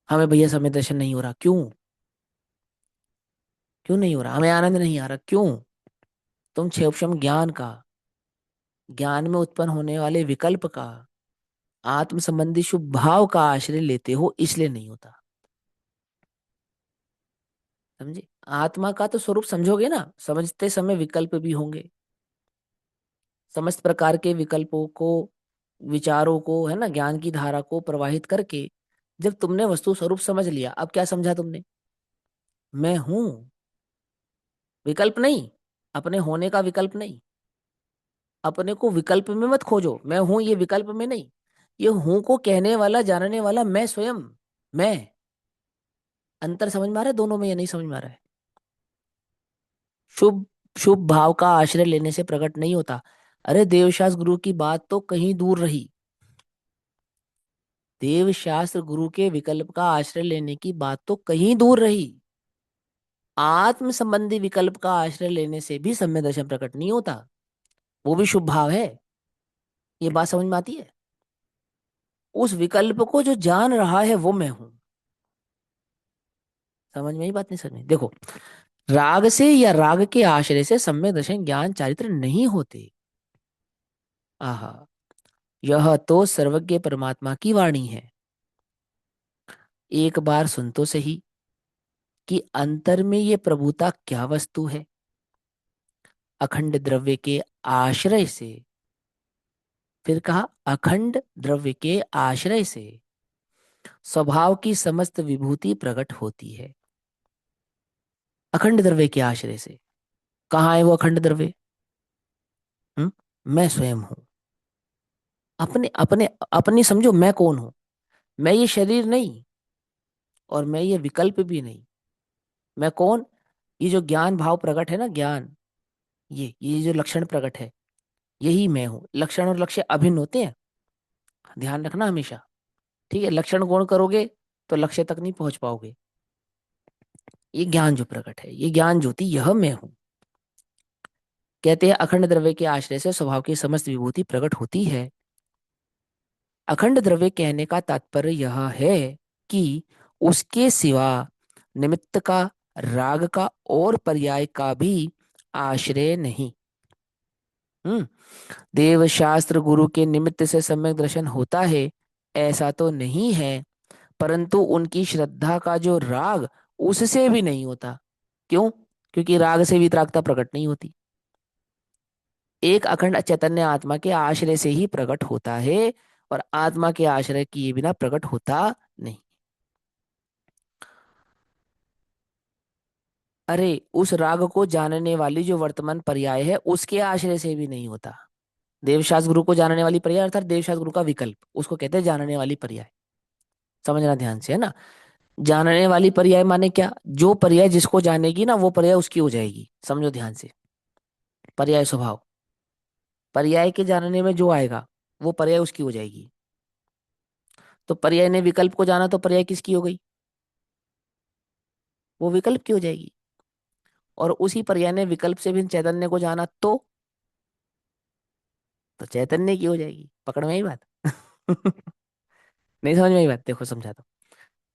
हमें भैया सम्यक दर्शन नहीं हो रहा, क्यों? क्यों नहीं हो रहा? हमें आनंद नहीं आ रहा, क्यों? तुम क्षेपक्षम ज्ञान का, ज्ञान में उत्पन्न होने वाले विकल्प का, आत्म संबंधी शुभ भाव का आश्रय लेते हो, इसलिए नहीं होता। समझे? आत्मा का तो स्वरूप समझोगे ना, समझते समय विकल्प भी होंगे, समस्त प्रकार के विकल्पों को, विचारों को, है ना, ज्ञान की धारा को प्रवाहित करके जब तुमने वस्तु स्वरूप समझ लिया, अब क्या समझा तुमने? मैं हूं, विकल्प नहीं, अपने होने का विकल्प नहीं। अपने को विकल्प में मत खोजो, मैं हूं ये विकल्प में नहीं, ये हूं को कहने वाला, जानने वाला मैं स्वयं। मैं, अंतर समझ में आ रहा है दोनों में या नहीं समझ में आ रहा है? शुभ, शुभ भाव का आश्रय लेने से प्रकट नहीं होता। अरे देवशास्त्र गुरु की बात तो कहीं दूर रही, देवशास्त्र गुरु के विकल्प का आश्रय लेने की बात तो कहीं दूर रही। आत्म संबंधी विकल्प का आश्रय लेने से भी सम्यक दर्शन प्रकट नहीं होता, वो भी शुभ भाव है। ये बात समझ में आती है? उस विकल्प को जो जान रहा है वो मैं हूं। समझ में ही बात नहीं? समझ में? देखो, राग से या राग के आश्रय से सम्यक दर्शन, ज्ञान, चारित्र नहीं होते। आहा, यह तो सर्वज्ञ परमात्मा की वाणी है। एक बार सुन तो सही कि अंतर में ये प्रभुता क्या वस्तु है। अखंड द्रव्य के आश्रय से, फिर कहा अखंड द्रव्य के आश्रय से स्वभाव की समस्त विभूति प्रकट होती है। अखंड द्रव्य के आश्रय से। कहाँ है वो अखंड द्रव्य? मैं स्वयं हूं। अपने अपने अपनी समझो, मैं कौन हूं? मैं ये शरीर नहीं, और मैं ये विकल्प भी नहीं। मैं कौन? ये जो ज्ञान भाव प्रकट है ना, ज्ञान, ये जो लक्षण प्रकट है, यही मैं हूं। लक्षण और लक्ष्य अभिन्न होते हैं, ध्यान रखना हमेशा। ठीक है, लक्षण गौण करोगे तो लक्ष्य तक नहीं पहुंच पाओगे। ये ज्ञान जो प्रकट है, ये ज्ञान ज्योति, यह मैं हूं। कहते हैं अखंड द्रव्य के आश्रय से स्वभाव की समस्त विभूति प्रकट होती है। अखंड द्रव्य कहने का तात्पर्य यह है कि उसके सिवा निमित्त का, राग का और पर्याय का भी आश्रय नहीं। हम्म। देव शास्त्र गुरु के निमित्त से सम्यक दर्शन होता है, ऐसा तो नहीं है, परंतु उनकी श्रद्धा का जो राग, उससे भी नहीं होता। क्यों? क्योंकि राग से वितरागता प्रकट नहीं होती। एक अखंड चैतन्य आत्मा के आश्रय से ही प्रकट होता है, और आत्मा के आश्रय किए बिना प्रकट होता नहीं। अरे, उस राग को जानने वाली जो वर्तमान पर्याय है, उसके आश्रय से भी नहीं होता। देवशास्त्र गुरु को जानने वाली पर्याय अर्थात देवशास्त्र गुरु का विकल्प, उसको कहते हैं जानने वाली पर्याय। समझना ध्यान से, है ना। जानने वाली पर्याय माने क्या? जो पर्याय जिसको जानेगी ना, वो पर्याय उसकी हो जाएगी। समझो ध्यान से। पर्याय स्वभाव, पर्याय के जानने में जो आएगा, वो पर्याय उसकी हो जाएगी। तो पर्याय ने विकल्प को जाना, तो पर्याय किसकी हो गई? वो विकल्प की हो जाएगी। और उसी पर्याय ने विकल्प से भी चैतन्य को जाना, तो चैतन्य की हो जाएगी। पकड़ में आई बात? नहीं समझ में आई बात? देखो समझाता हूँ।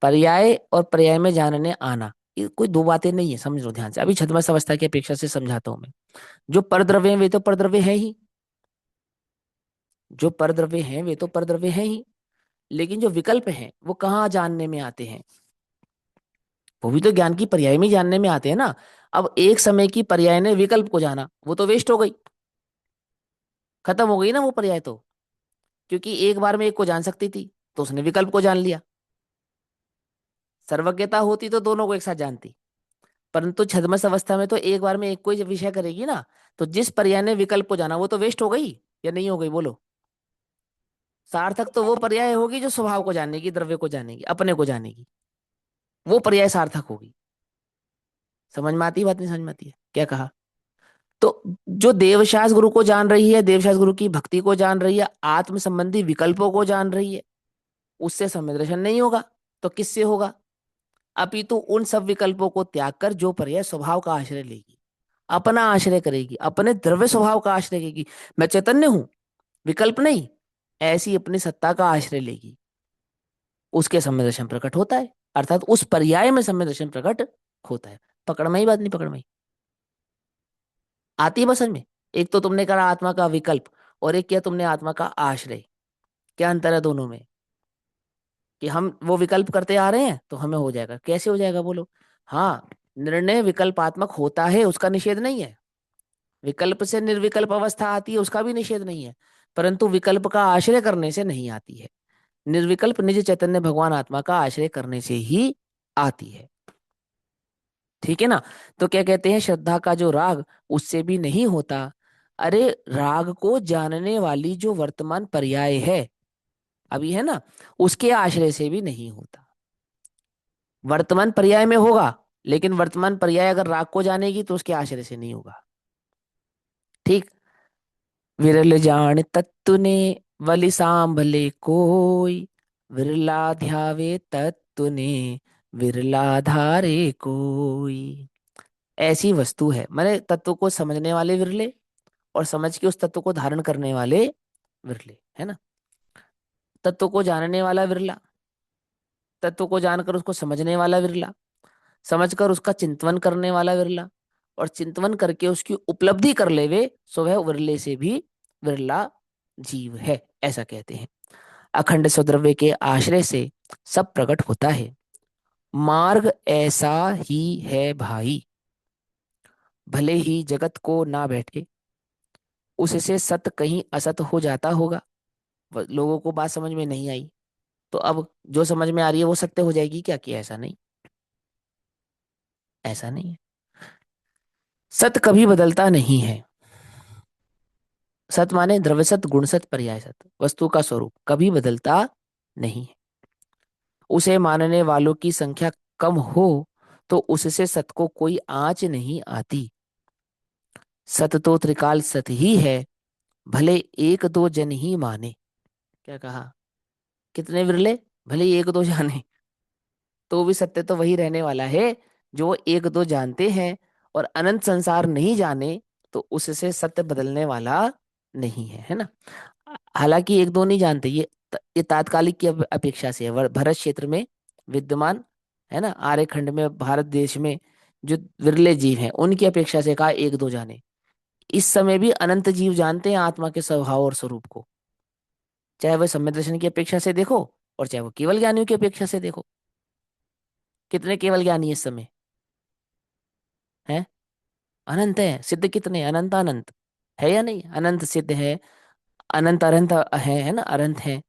पर्याय और पर्याय में जानने आना, ये कोई दो बातें नहीं है, समझ लो ध्यान से। अभी छद्मस अवस्था की अपेक्षा से समझाता हूं मैं। जो परद्रव्य हैं वे तो परद्रव्य है ही, जो परद्रव्य हैं वे तो परद्रव्य है ही, लेकिन जो विकल्प हैं वो कहाँ जानने में आते हैं? वो भी तो ज्ञान की पर्याय में ही जानने में आते हैं ना। अब एक समय की पर्याय ने विकल्प को जाना, वो तो वेस्ट हो गई, खत्म हो गई ना वो पर्याय तो। क्योंकि एक बार में एक को जान सकती थी, तो उसने विकल्प को जान लिया। सर्वज्ञता होती तो दोनों को एक साथ जानती। परंतु छद्मस अवस्था में तो एक बार में एक को ही जब विषय करेगी ना, तो जिस पर्याय ने विकल्प को जाना, वो तो वेस्ट हो गई या नहीं हो गई? बोलो। सार्थक तो वो पर्याय होगी जो स्वभाव को जानेगी, द्रव्य को जानेगी, अपने को जानेगी। वो पर्याय सार्थक होगी। समझ में आती है बात? नहीं समझ में आती है? क्या कहा? तो जो देवशास गुरु को जान रही है, देवशास गुरु की भक्ति को जान रही है, आत्म संबंधी विकल्पों को जान रही है, उससे सम्यक दर्शन नहीं होगा। तो किससे होगा? अपितु उन सब विकल्पों को त्याग कर जो पर्याय स्वभाव का आश्रय लेगी, अपना आश्रय करेगी, अपने द्रव्य स्वभाव का आश्रय लेगी। मैं चैतन्य हूं, विकल्प नहीं, ऐसी अपनी सत्ता का आश्रय लेगी, उसके सम्यक दर्शन प्रकट होता है। अर्थात उस पर्याय में सम्यक दर्शन प्रकट होता है। पकड़ में ही बात? नहीं पकड़ में ही? आती है बस समझ में? एक तो तुमने कहा आत्मा का विकल्प, और एक किया तुमने आत्मा का आश्रय। क्या अंतर है दोनों में? कि हम वो विकल्प करते आ रहे हैं तो हमें हो जाएगा। कैसे हो जाएगा बोलो? हाँ, निर्णय विकल्पात्मक होता है, उसका निषेध नहीं है। विकल्प से निर्विकल्प अवस्था आती है, उसका भी निषेध नहीं है। परंतु विकल्प का आश्रय करने से नहीं आती है। निर्विकल्प निज चैतन्य भगवान आत्मा का आश्रय करने से ही आती है। ठीक है ना। तो क्या कहते हैं, श्रद्धा का जो राग, उससे भी नहीं होता। अरे, राग को जानने वाली जो वर्तमान पर्याय है, अभी है ना, उसके आश्रय से भी नहीं होता। वर्तमान पर्याय में होगा, लेकिन वर्तमान पर्याय अगर राग को जानेगी तो उसके आश्रय से नहीं होगा। ठीक। विरल जान तत्तु ने, वलि सांभले कोई, विरला ध्यावे तत्तु ने, विरला धारे कोई। ऐसी वस्तु है, माने तत्व को समझने वाले विरले, और समझ के उस तत्व को धारण करने वाले विरले, है ना। तत्व को जानने वाला विरला, तत्व को जानकर उसको समझने वाला विरला, समझकर उसका चिंतवन करने वाला विरला, और चिंतवन करके उसकी उपलब्धि कर लेवे, सो वह विरले से भी विरला जीव है, ऐसा कहते हैं। अखंड स्वद्रव्य के आश्रय से सब प्रकट होता है। मार्ग ऐसा ही है भाई, भले ही जगत को ना बैठे, उससे सत कहीं असत हो जाता होगा। लोगों को बात समझ में नहीं आई, तो अब जो समझ में आ रही है वो सत्य हो जाएगी क्या? कि ऐसा नहीं, ऐसा नहीं है। सत कभी बदलता नहीं है। सत माने द्रव्य सत, गुण सत, पर्याय सत, वस्तु का स्वरूप कभी बदलता नहीं है। उसे मानने वालों की संख्या कम हो तो उससे सत को कोई आंच नहीं आती। सत तो त्रिकाल सत ही है, भले एक दो जन ही माने। क्या कहा? कितने विरले, भले ही एक दो जाने, तो भी सत्य तो वही रहने वाला है जो एक दो जानते हैं। और अनंत संसार नहीं जाने तो उससे सत्य बदलने वाला नहीं है, है ना। हालांकि एक दो नहीं जानते, ये तात्कालिक की अपेक्षा से है। भरत क्षेत्र में विद्यमान, है ना, आर्यखंड में, भारत देश में जो विरले जीव हैं उनकी अपेक्षा से कहा एक दो जाने। इस समय भी अनंत जीव जानते हैं आत्मा के स्वभाव और स्वरूप को, चाहे वह सम्यक दर्शन की अपेक्षा से देखो और चाहे वो केवल ज्ञानियों की अपेक्षा से देखो। कितने केवल ज्ञानी इस समय हैं? अनंत है। सिद्ध कितने? अनंत अनंत है या नहीं? अनंत सिद्ध है, अनंत अनंत है ना, अनंत है।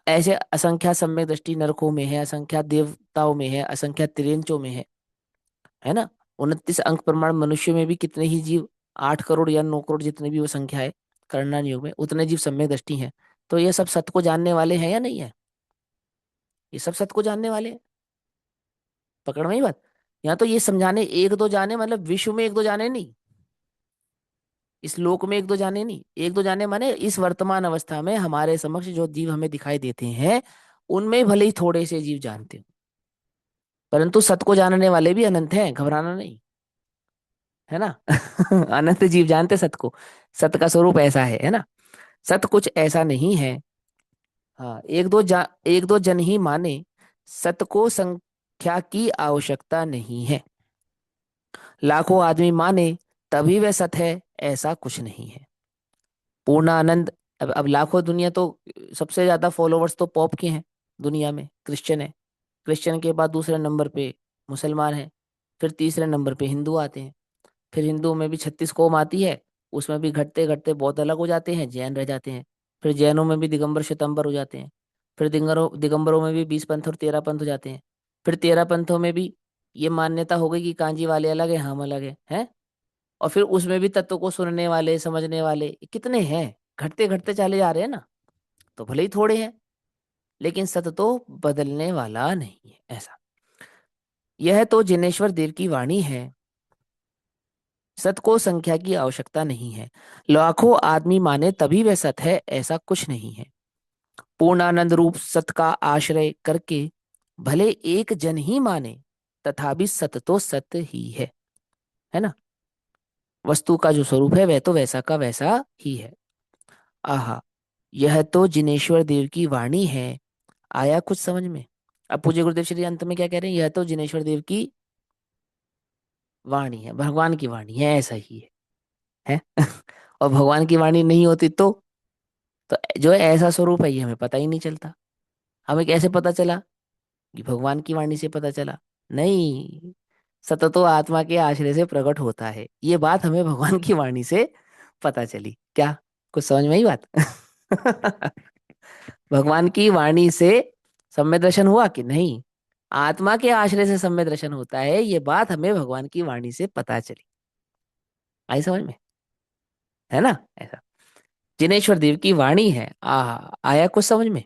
ऐसे असंख्या सम्यक दृष्टि नरकों में है, असंख्या देवताओं में है, असंख्या तिर्यंचों में है ना। 29 अंक प्रमाण मनुष्य में भी कितने ही जीव, 8 करोड़ या 9 करोड़ जितने भी वो संख्या है करणान योग में, उतने जीव सम्यक दृष्टि हैं। तो ये सब सत्य को जानने वाले हैं या नहीं है? ये सब सत्य को जानने वाले हैं। पकड़ में ही बात। यहाँ तो ये समझाने एक दो जाने मतलब विश्व में एक दो जाने नहीं, इस लोक में एक दो जाने नहीं। एक दो जाने माने इस वर्तमान अवस्था में हमारे समक्ष जो जीव हमें दिखाई देते हैं उनमें भले ही थोड़े से जीव जानते हो, परंतु सत को जानने वाले भी अनंत हैं, घबराना नहीं, है ना। अनंत जीव जानते सत को। सत का स्वरूप ऐसा है ना। सत कुछ ऐसा नहीं है। हाँ, एक दो जन ही माने, सत को संख्या की आवश्यकता नहीं है। लाखों आदमी माने तभी वह सत है, ऐसा कुछ नहीं है। पूर्ण आनंद। अब लाखों दुनिया तो, सबसे ज्यादा फॉलोवर्स तो पॉप के हैं दुनिया में, क्रिश्चियन है। क्रिश्चियन के बाद दूसरे नंबर पे मुसलमान है, फिर तीसरे नंबर पे हिंदू आते हैं। फिर हिंदुओं में भी 36 कौम आती है, उसमें भी घटते घटते बहुत अलग हो जाते हैं, जैन रह जाते हैं। फिर जैनों में भी दिगंबर श्वेतांबर हो जाते हैं। फिर दिगंबरों में भी 20 पंथ और 13 पंथ हो जाते हैं। फिर 13 पंथों में भी ये मान्यता हो गई कि कांजी वाले अलग है, हम अलग है। और फिर उसमें भी तत्व को सुनने वाले समझने वाले कितने हैं, घटते घटते चले जा रहे हैं ना। तो भले ही थोड़े हैं, लेकिन सत्य तो बदलने वाला नहीं है ऐसा। यह तो जिनेश्वर देव की वाणी है, सत को संख्या की आवश्यकता नहीं है। लाखों आदमी माने तभी वह सत है, ऐसा कुछ नहीं है। पूर्णानंद रूप सत का आश्रय करके भले एक जन ही माने, तथापि सत तो सत्य ही है ना। वस्तु का जो स्वरूप है वह तो वैसा का वैसा ही है। आहा, यह तो जिनेश्वर देव की वाणी है। आया कुछ समझ में? अब पूज्य गुरुदेव श्री अंत में क्या कह रहे हैं? यह तो जिनेश्वर देव की वाणी है, भगवान की वाणी है, ऐसा ही है। और भगवान की वाणी नहीं होती तो जो ऐसा स्वरूप है ये हमें पता ही नहीं चलता। हमें कैसे पता चला? कि भगवान की वाणी से पता चला? नहीं, सतत तो आत्मा के आश्रय से प्रकट होता है, ये बात हमें भगवान की वाणी से पता चली। क्या कुछ समझ में आई बात? भगवान की वाणी से सम्यक दर्शन हुआ कि नहीं? आत्मा के आश्रय से सम्यक दर्शन होता है, ये बात हमें भगवान की वाणी से पता चली। आई समझ में? है ना ऐसा। जिनेश्वर देव की वाणी है। आया कुछ समझ में?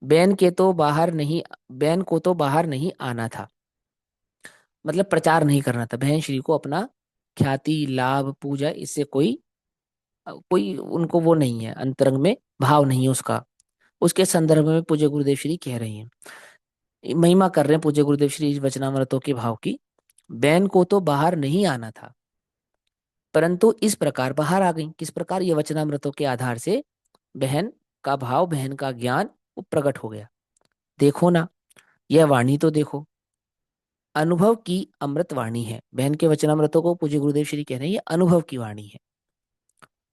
बैन के तो बाहर नहीं, बैन को तो बाहर नहीं आना था, मतलब प्रचार नहीं करना था। बहन श्री को अपना ख्याति लाभ पूजा इससे कोई कोई उनको वो नहीं है, अंतरंग में भाव नहीं है उसका। उसके संदर्भ में पूज्य गुरुदेव श्री कह रही हैं, महिमा कर रहे हैं पूज्य गुरुदेव श्री इस वचनामृतों के भाव की। बैन को तो बाहर नहीं आना था, परंतु इस प्रकार बाहर आ गई। किस प्रकार? ये वचनामृतों के आधार से बहन का भाव, बहन का ज्ञान वो प्रकट हो गया। देखो ना, यह वाणी तो देखो, अनुभव की अमृत वाणी है। बहन के वचनामृतों को पूज्य गुरुदेव श्री कह रहे हैं ये अनुभव की वाणी है।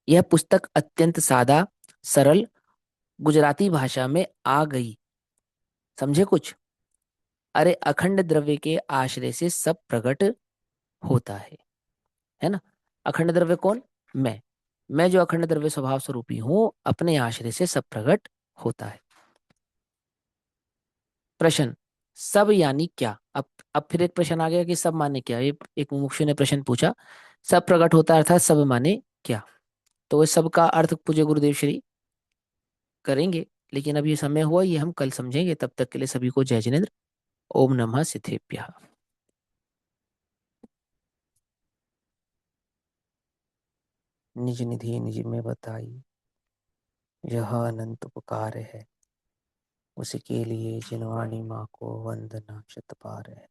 यह पुस्तक अत्यंत सादा सरल गुजराती भाषा में आ गई। समझे कुछ? अरे अखंड द्रव्य के आश्रय से सब प्रकट होता है ना। अखंड द्रव्य कौन? मैं जो अखंड द्रव्य स्वभाव स्वरूपी हूं, अपने आश्रय से सब प्रकट होता है। प्रश्न, सब यानी क्या? अब फिर एक प्रश्न आ गया कि सब माने क्या। एक मुमुक्षु ने प्रश्न पूछा, सब प्रकट होता है अर्थात सब माने क्या? तो इस सब का अर्थ पूज्य गुरुदेव श्री करेंगे, लेकिन अभी समय हुआ ये हम कल समझेंगे। तब तक के लिए सभी को जय जिनेन्द्र। ओम नमः सिद्धेभ्यः। निज निधि निज में बताई, यह अनंत उपकार है, उसी के लिए जिनवाणी माँ को वंदना शत बार है।